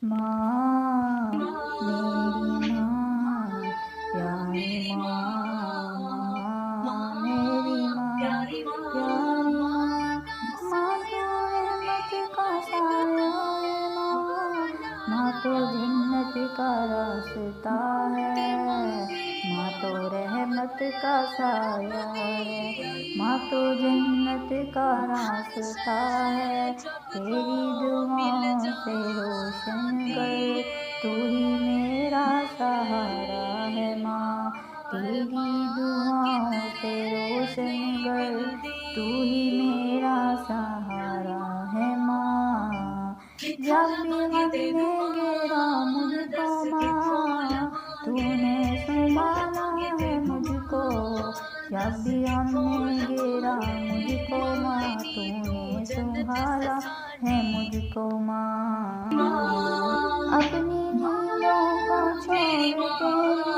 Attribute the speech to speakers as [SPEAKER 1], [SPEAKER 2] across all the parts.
[SPEAKER 1] माँ मेरी माँ, प्यारी माँ, माँ मेरी माँ, प्यारी माँ। माँ तो रहमत का साया है माँ, माँ तो जन्नत का रास्ता है। माँ तो रहमत का साया है, माँ तो जन्नत का रास्ता है। तेरी दुआओं से रोशन कर, तू ही मेरा सहारा है माँ। तेरी दुआओं से रोशन कर, तू ही मेरा सहारा है माँ। जब भी गम में घेरा मुझको माँ, तूने संभाला है मुझको। जब भी गम में घेरा मुझको माँ, तूने संभाला है मुझको माँ। अपनी नींदों को छोड़ के भी,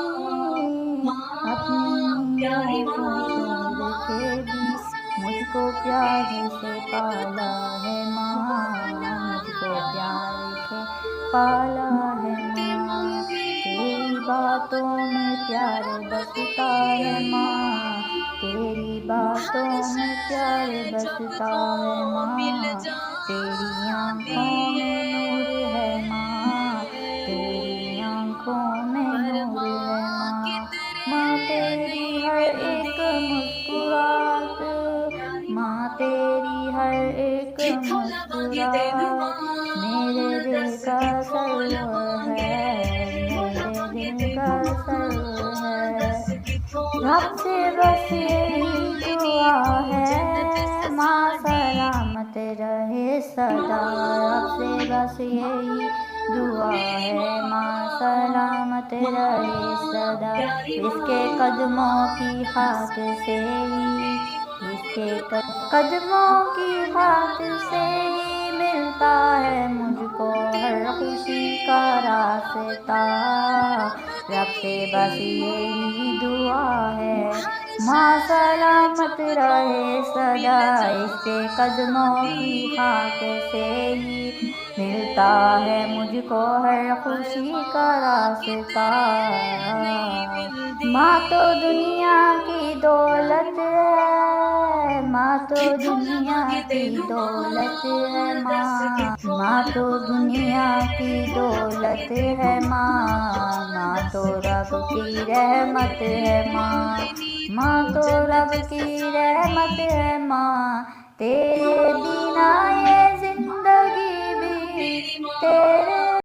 [SPEAKER 1] अपनी नींदों को छोड़ के भी मुझको प्यार से पाला है माँ, मुझको प्यार से पाला है माँ। तेरी बातों में प्यार बसता है माँ, तेरी बातों में प्यार बसता है माँ। तेरी आँखों में नूर है माँ, तेरी आँखों में नूर है माँ। माँ तेरी हर एक मुस्कुराहट, माँ तेरी हर एक मुस्कुराहट मेरे दिल का सरवर है, मेरे दिल का सरवर है। रब से बस यही दुआ है, माँ सलामत रहे सदा। रब से बस यही दुआ है, माँ सलामत रहे सदा। इसके कदमों की खाक से ही, इसके कदमों की खाक से ही मिलता है मुझको हर खुशी का रास्ता। रब से बस यही दुआ है, माँ सलामत रहे सदा। इसके कदमों की खाक से ही मिलता है मुझको हर खुशी का रास्ता। माँ तो दुनिया की दौलत है, माँ तो दुनिया की दौलत है माँ। माँ तो दुनिया की दौलत है माँ, माँ तो रब की रहमत है माँ। माँ तो रब की रहमत है माँ। तेरे बिना ये जिंदगी भी, तेरे